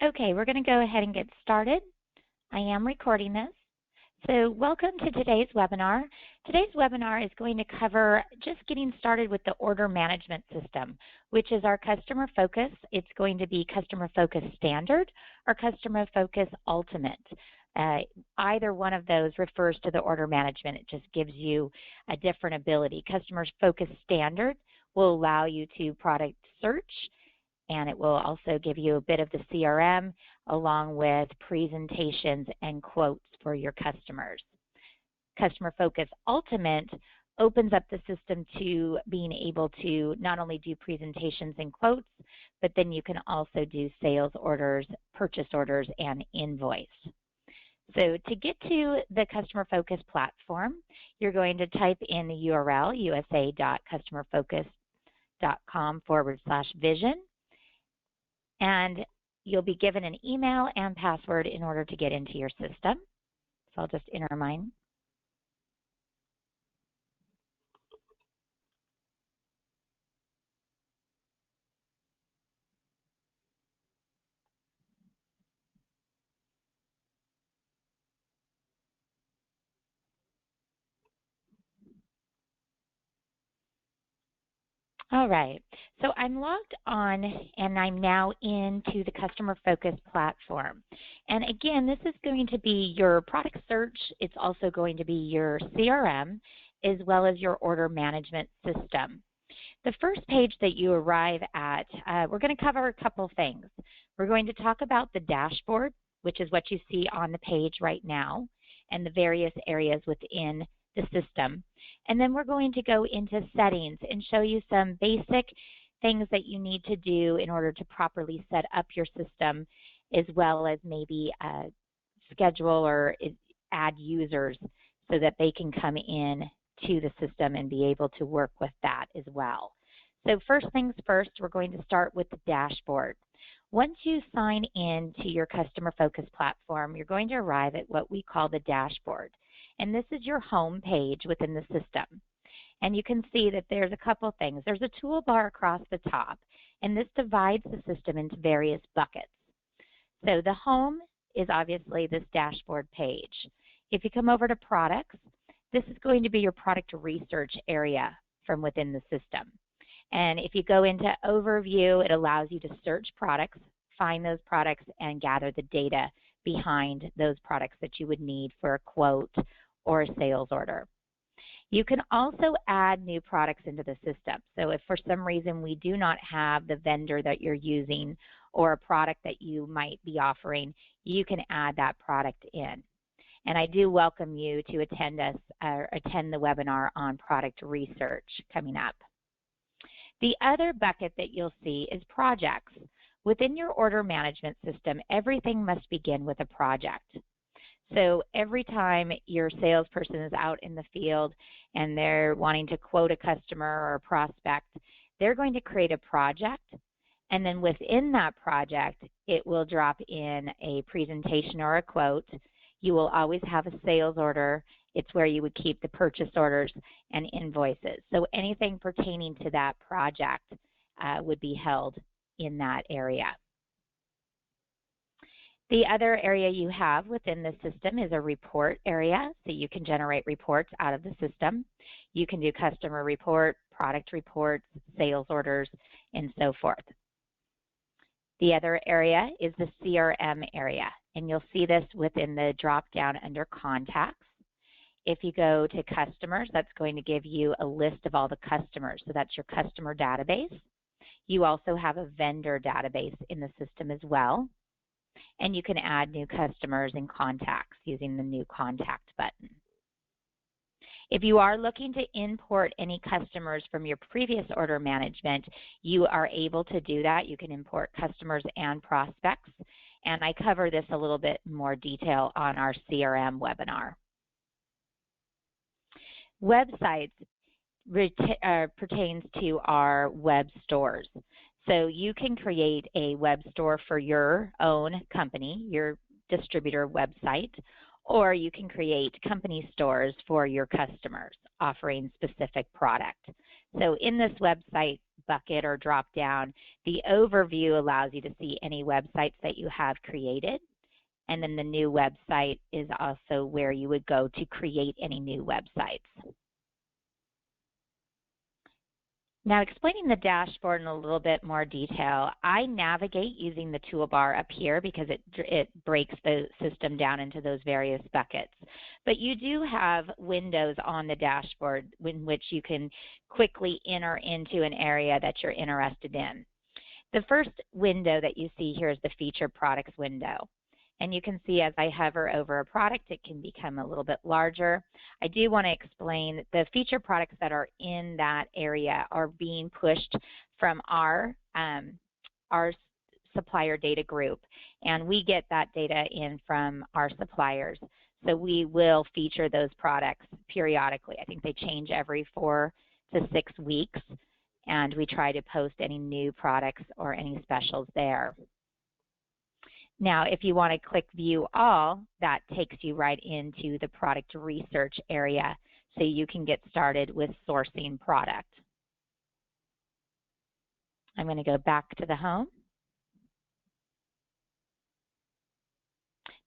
Okay, we're going to go ahead and get started. I am recording this. So welcome to today's webinar. Today's webinar is going to cover just getting started with the order management system, which is our customer focus. It's going to be customer focus standard or customer focus ultimate. Either one of those refers to the order management. It just gives you a different ability. Customer focus standard will allow you to product search, and it will also give you a bit of the CRM along with presentations and quotes for your customers. Customer Focus Ultimate opens up the system to being able to not only do presentations and quotes, but then you can also do sales orders, purchase orders, and invoice. So to get to the Customer Focus platform, you're going to type in the URL, usa.customerfocus.com/vision. And you'll be given an email and password in order to get into your system. So I'll just enter mine. All right, so I'm logged on and I'm now into the Customer Focus platform. And again, this is going to be your product search. It's also going to be your CRM as well as your order management system. The first page that you arrive at, we're going to cover a couple things. We're going to talk about the dashboard, which is what you see on the page right now, and the various areas within the system. And then we're going to go into settings and show you some basic things that you need to do in order to properly set up your system, as well as maybe schedule or add users so that they can come in to the system and be able to work with that as well. So first things first, we're going to start with the dashboard. Once you sign in to your Customer Focus platform, you're going to arrive at what we call the dashboard. And this is your home page within the system. And you can see that there's a couple things. There's a toolbar across the top, and this divides the system into various buckets. So the home is obviously this dashboard page. If you come over to products, this is going to be your product research area from within the system. And if you go into overview, it allows you to search products, find those products, and gather the data behind those products that you would need for a quote or a sales order. You can also add new products into the system. So if for some reason we do not have the vendor that you're using or a product that you might be offering, you can add that product in. And I do welcome you to attend the webinar on product research coming up. The other bucket that you'll see is projects. Within your order management system, everything must begin with a project. So every time your salesperson is out in the field and they're wanting to quote a customer or a prospect, they're going to create a project, and then within that project, it will drop in a presentation or a quote. You will always have a sales order. It's where you would keep the purchase orders and invoices. So anything pertaining to that project would be held in that area. The other area you have within the system is a report area, so you can generate reports out of the system. You can do customer report, product reports, sales orders, and so forth. The other area is the CRM area, and you'll see this within the drop-down under contacts. If you go to customers, that's going to give you a list of all the customers, so that's your customer database. You also have a vendor database in the system as well. And you can add new customers and contacts using the new contact button. If you are looking to import any customers from your previous order management, you are able to do that. You can import customers and prospects. And I cover this a little bit more detail on our CRM webinar. Websites pertains to our web stores. So you can create a web store for your own company, your distributor website, or you can create company stores for your customers offering specific product. So in this website bucket or drop down, the overview allows you to see any websites that you have created. And then the new website is also where you would go to create any new websites. Now, explaining the dashboard in a little bit more detail, I navigate using the toolbar up here because it breaks the system down into those various buckets. But you do have windows on the dashboard in which you can quickly enter into an area that you're interested in. The first window that you see here is the Featured Products window. And you can see as I hover over a product, it can become a little bit larger. I do want to explain the featured products that are in that area are being pushed from our supplier data group. And we get that data in from our suppliers. So we will feature those products periodically. I think they change every 4 to 6 weeks. And we try to post any new products or any specials there. Now, if you want to click View All, that takes you right into the product research area so you can get started with sourcing product. I'm going to go back to the home.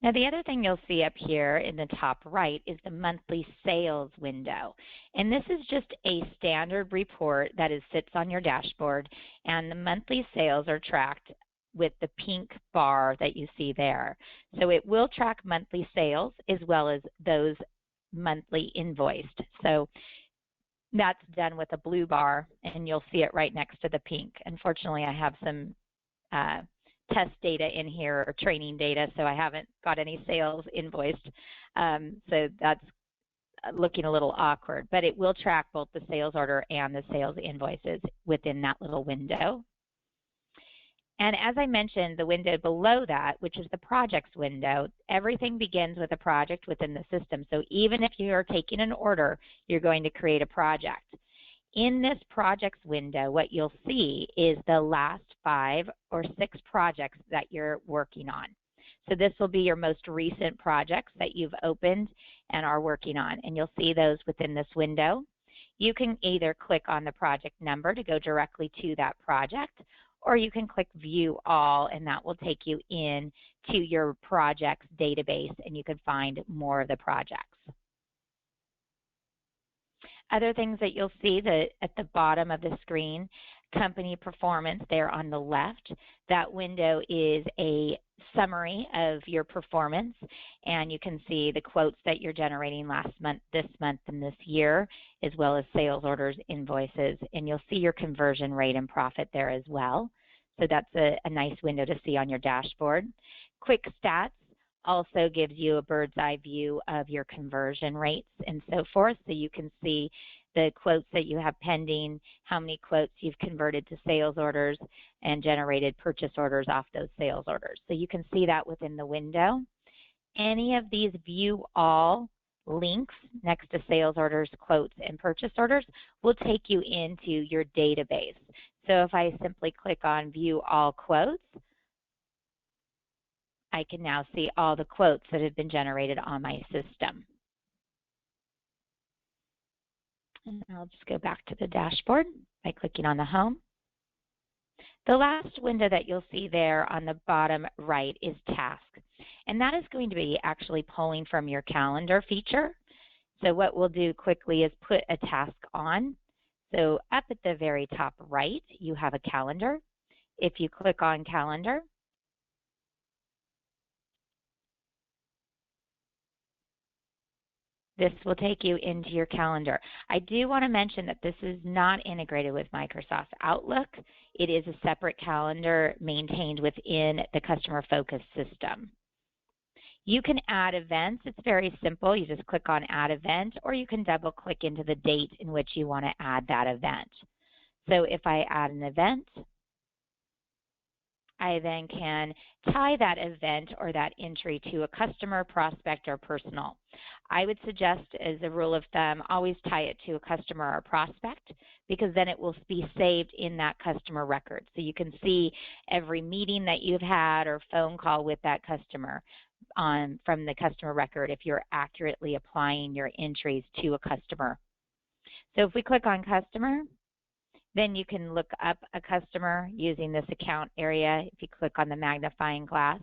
Now, the other thing you'll see up here in the top right is the monthly sales window. And this is just a standard report that sits on your dashboard, and the monthly sales are tracked with the pink bar that you see there. So it will track monthly sales as well as those monthly invoiced. So that's done with a blue bar, and you'll see it right next to the pink. Unfortunately, I have some test data in here or training data, so I haven't got any sales invoiced. So that's looking a little awkward, but it will track both the sales order and the sales invoices within that little window. And as I mentioned, the window below that, which is the projects window, everything begins with a project within the system. So even if you are taking an order, you're going to create a project. In this projects window, what you'll see is the last 5 or 6 projects that you're working on. So this will be your most recent projects that you've opened and are working on, and you'll see those within this window. You can either click on the project number to go directly to that project, or you can click View All, and that will take you in to your projects database, and you can find more of the projects. Other things that you'll see at the bottom of the screen, company performance there on the left. That window is a summary of your performance, and you can see the quotes that you're generating last month, this month, and this year, as well as sales orders, invoices, and you'll see your conversion rate and profit there as well. So that's a nice window to see on your dashboard. Quick Stats also gives you a bird's eye view of your conversion rates and so forth, so you can see the quotes that you have pending, how many quotes you've converted to sales orders, and generated purchase orders off those sales orders. So you can see that within the window. Any of these View All links next to sales orders, quotes, and purchase orders will take you into your database. So if I simply click on View All Quotes, I can now see all the quotes that have been generated on my system. And I'll just go back to the dashboard by clicking on the home. The last window that you'll see there on the bottom right is Task. And that is going to be actually pulling from your calendar feature. So what we'll do quickly is put a task on. So up at the very top right, you have a calendar. If you click on Calendar, this will take you into your calendar. I do want to mention that this is not integrated with Microsoft Outlook. It is a separate calendar maintained within the Customer Focus system. You can add events. It's very simple. You just click on Add Event, or you can double click into the date in which you want to add that event. So if I add an event, I then can tie that event or that entry to a customer, prospect, or personal. I would suggest, as a rule of thumb, always tie it to a customer or prospect, because then it will be saved in that customer record. So you can see every meeting that you've had or phone call with that customer from the customer record if you're accurately applying your entries to a customer. So if we click on Customer, Then you can look up a customer using this account area. If you click on the magnifying glass,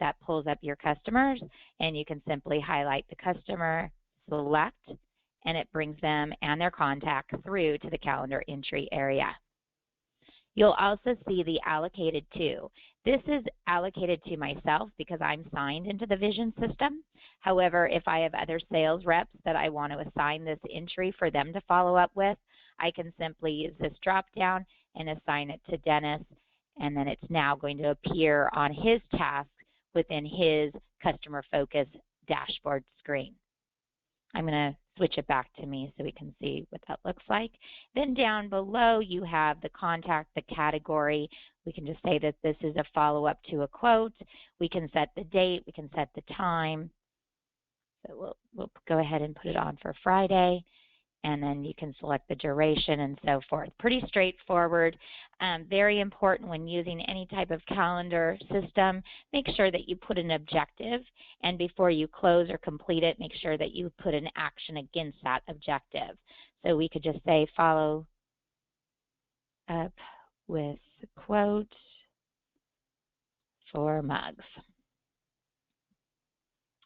that pulls up your customers, and you can simply highlight the customer, select, and it brings them and their contact through to the calendar entry area. You'll also see the allocated to. This is allocated to myself because I'm signed into the Vision system. However, if I have other sales reps that I want to assign this entry for them to follow up with, I can simply use this drop down and assign it to Dennis, and then it's now going to appear on his task within his customer focus dashboard screen. I'm going to switch it back to me so we can see what that looks like. Then down below you have the contact, the category. We can just say that this is a follow-up to a quote. We can set the date. We can set the time. So we'll go ahead and put it on for Friday. And then you can select the duration and so forth. Pretty straightforward. Very important when using any type of calendar system, make sure that you put an objective, and before you close or complete it, make sure that you put an action against that objective. So we could just say follow up with a quote for mugs.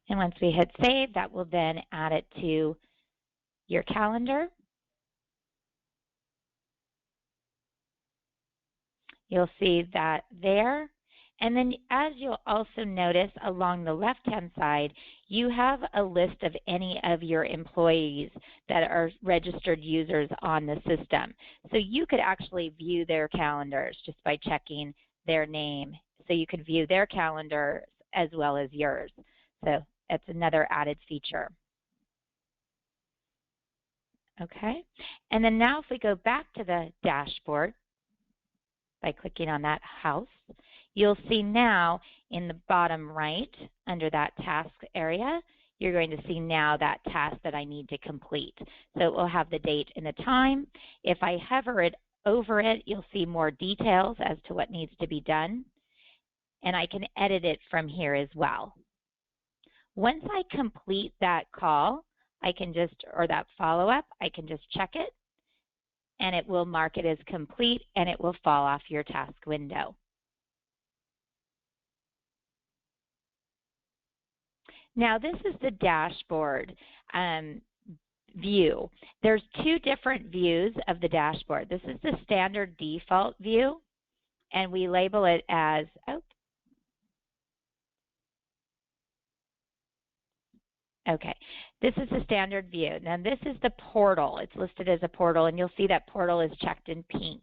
And once we hit save, that will then add it to your calendar. You'll see that there. And then as you'll also notice along the left-hand side, you have a list of any of your employees that are registered users on the system. So you could actually view their calendars just by checking their name. So you could view their calendar as well as yours. So that's another added feature. Okay, and then now if we go back to the dashboard by clicking on that house, you'll see now in the bottom right under that task area, you're going to see now that task that I need to complete. So it will have the date and the time. If I hover it over it, you'll see more details as to what needs to be done, and I can edit it from here as well. Once I complete that call, I can just, or that follow-up, I can just check it, and it will mark it as complete, and it will fall off your task window. Now this is the dashboard view. There's two different views of the dashboard. This is the standard default view, and we label it as, okay, this is the standard view. Now this is the portal. It's listed as a portal, and you'll see that portal is checked in pink.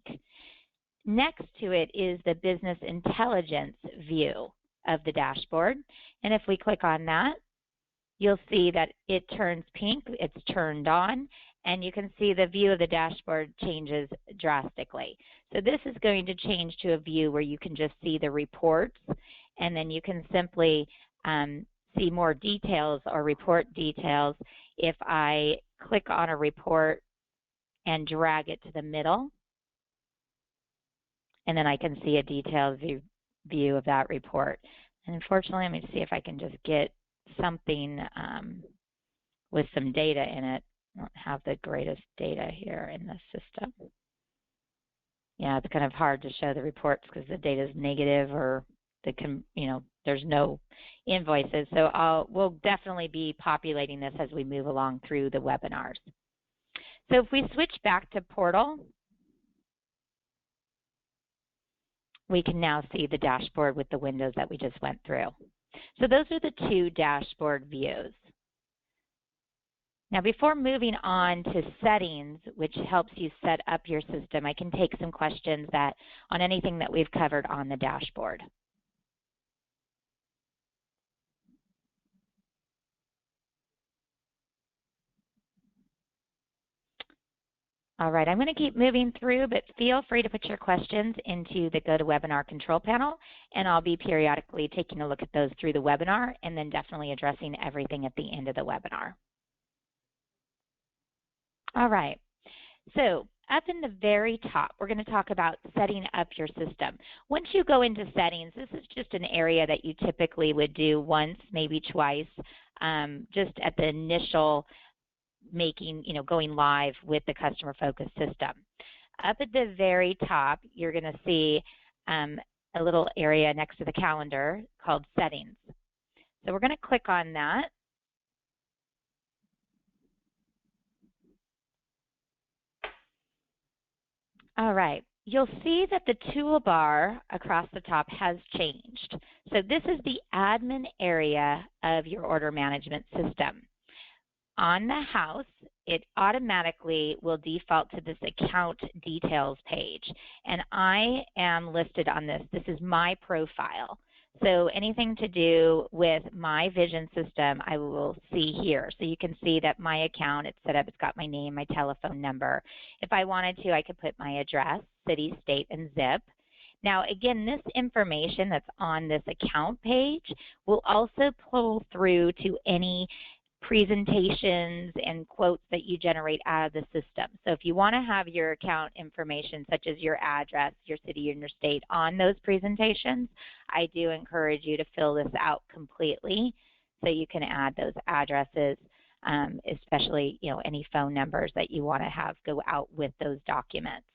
Next to it is the business intelligence view of the dashboard. And if we click on that, you'll see that it turns pink, it's turned on, and you can see the view of the dashboard changes drastically. So this is going to change to a view where you can just see the reports, and then you can simply see more details or report details if I click on a report and drag it to the middle, and then I can see a detailed view of that report. And unfortunately, let me see if I can just get something with some data in it. I don't have the greatest data here in the system. Yeah, it's kind of hard to show the reports because the data is negative, or there's no invoices. So we'll definitely be populating this as we move along through the webinars. So if we switch back to Portal, we can now see the dashboard with the windows that we just went through. So those are the two dashboard views. Now before moving on to settings, which helps you set up your system, I can take some questions on anything that we've covered on the dashboard. All right, I'm going to keep moving through, but feel free to put your questions into the GoToWebinar control panel, and I'll be periodically taking a look at those through the webinar and then definitely addressing everything at the end of the webinar. All right, so up in the very top, we're going to talk about setting up your system. Once you go into settings, this is just an area that you typically would do once, maybe twice, just at the initial going live with the customer focus system. Up at the very top, you're going to see a little area next to the calendar called Settings. So we're going to click on that. All right. You'll see that the toolbar across the top has changed. So this is the admin area of your order management system. On the house, it automatically will default to this account details page. And I am listed on this. This is my profile. So anything to do with my vision system, I will see here. So you can see that my account, it's set up, it's got my name, my telephone number. If I wanted to, I could put my address, city, state, and zip. Now, again, this information that's on this account page will also pull through to any presentations and quotes that you generate out of the system. So if you want to have your account information, such as your address, your city, and your state on those presentations, I do encourage you to fill this out completely so you can add those addresses, especially any phone numbers that you want to have go out with those documents.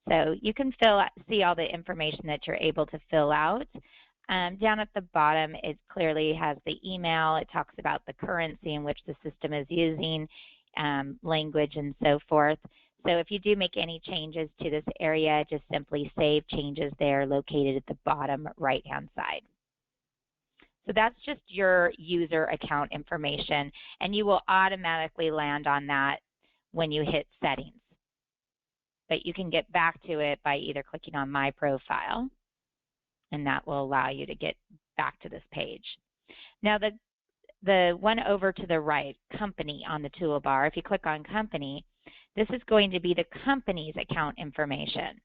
So you can see all the information that you're able to fill out. Down at the bottom, it clearly has the email. It talks about the currency in which the system is using, language, and so forth. So if you do make any changes to this area, just simply save changes there located at the bottom right-hand side. So that's just your user account information, and you will automatically land on that when you hit Settings. But you can get back to it by either clicking on My Profile, and that will allow you to get back to this page. Now the one over to the right, Company on the toolbar, if you click on Company, this is going to be the company's account information.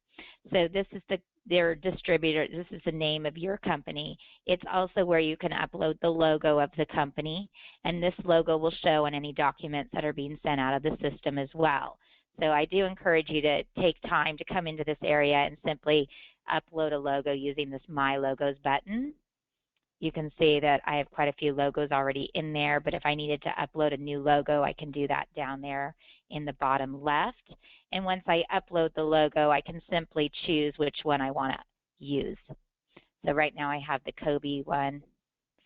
So this is their distributor, this is the name of your company. It's also where you can upload the logo of the company, and this logo will show on any documents that are being sent out of the system as well. So I do encourage you to take time to come into this area and simply upload a logo using this My Logos button. You can see that I have quite a few logos already in there, but if I needed to upload a new logo, I can do that down there in the bottom left. And once I upload the logo, I can simply choose which one I want to use. So right now I have the Kobe one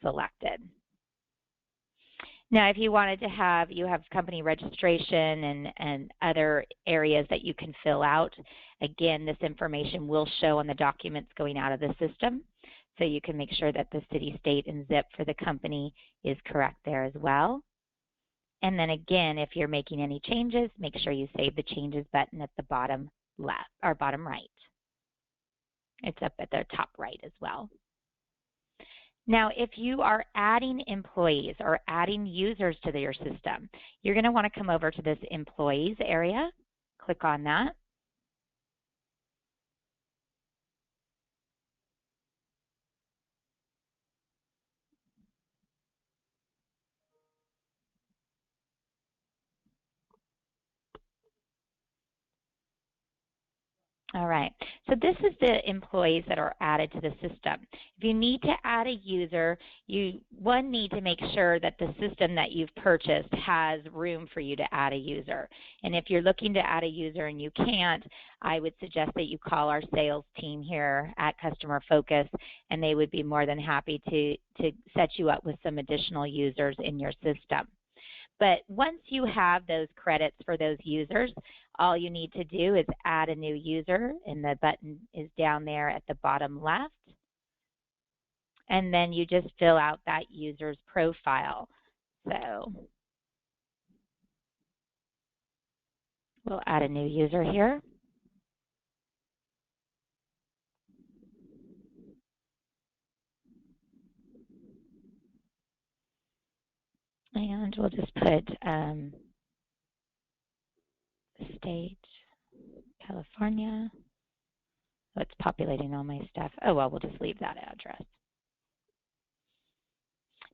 selected. Now, if you wanted to have, you have company registration and other areas that you can fill out. Again, this information will show on the documents going out of the system. So you can make sure that the city, state, and zip for the company is correct there as well. And then again, if you're making any changes, make sure you save the changes button at the bottom left or bottom right. It's up at the top right as well. Now, if you are adding employees or adding users to your system, you're going to want to come over to this Employees area, click on that. All right, so this is the employees that are added to the system. If you need to add a user, you need to make sure that the system that you've purchased has room for you to add a user. And if you're looking to add a user and you can't, I would suggest that you call our sales team here at Customer Focus, and they would be more than happy to set you up with some additional users in your system. But once you have those credits for those users, all you need to do is add a new user, and the button is down there at the bottom left. And then you just fill out that user's profile. So we'll add a new user here. And we'll just put state, California. Oh, it's populating all my stuff. Oh, well, we'll just leave that address.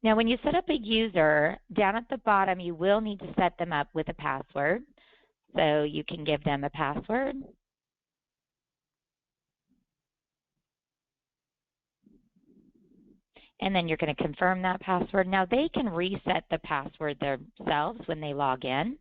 Now, when you set up a user, down at the bottom, you will need to set them up with a password. So you can give them a password. And then you're going to confirm that password. Now, they can reset the password themselves when they log in.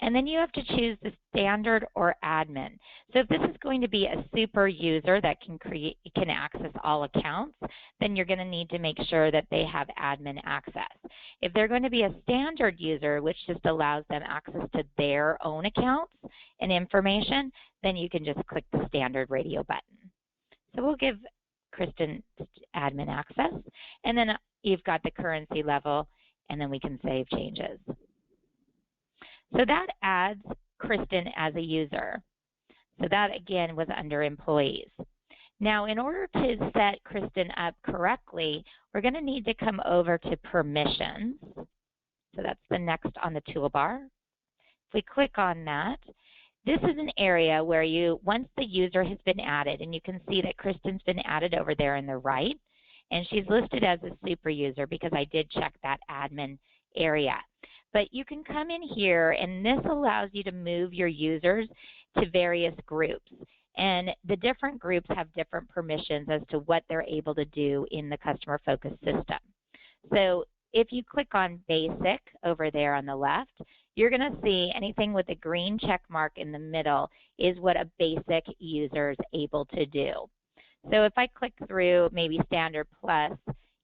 And then you have to choose the standard or admin. So if this is going to be a super user that can access all accounts, then you're going to need to make sure that they have admin access. If they're going to be a standard user, which just allows them access to their own accounts and information, then you can just click the standard radio button. So we'll give Kristen admin access, and then you've got the currency level, and then we can save changes. So that adds Kristen as a user. So that, again, was under employees. Now, in order to set Kristen up correctly, we're going to need to come over to permissions. So that's the next on the toolbar. If we click on that, this is an area where once the user has been added, and you can see that Kristen's been added over there in the right, and she's listed as a super user because I did check that admin area. But you can come in here, and this allows you to move your users to various groups. And the different groups have different permissions as to what they're able to do in the customer focus system. So if you click on basic over there on the left, you're going to see anything with a green check mark in the middle is what a basic user is able to do. So if I click through maybe standard plus,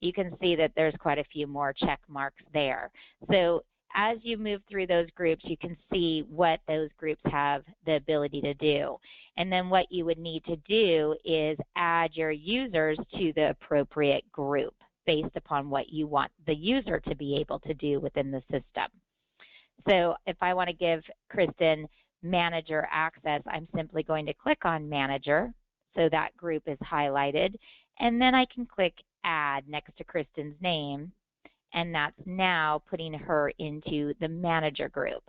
you can see that there's quite a few more check marks there. So as you move through those groups, you can see what those groups have the ability to do. And then what you would need to do is add your users to the appropriate group based upon what you want the user to be able to do within the system. So if I want to give Kristen manager access, I'm simply going to click on manager, so that group is highlighted, and then I can click add next to Kristen's name, and that's now putting her into the manager group.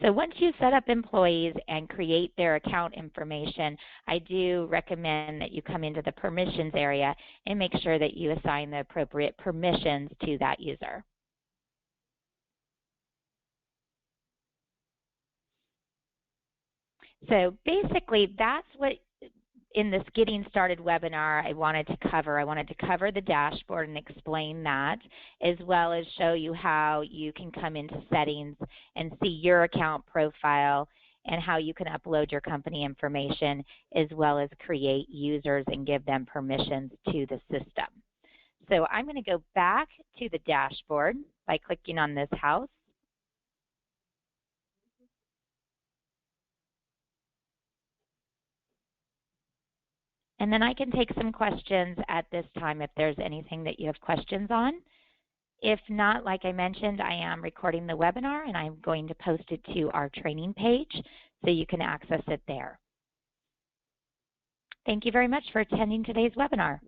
So once you set up employees and create their account information, I do recommend that you come into the permissions area and make sure that you assign the appropriate permissions to that user. So basically, that's what in this Getting Started webinar I wanted to cover. I wanted to cover the dashboard and explain that, as well as show you how you can come into settings and see your account profile and how you can upload your company information, as well as create users and give them permissions to the system. So I'm going to go back to the dashboard by clicking on this house. And then I can take some questions at this time if there's anything that you have questions on. If not, like I mentioned, I am recording the webinar and I'm going to post it to our training page so you can access it there. Thank you very much for attending today's webinar.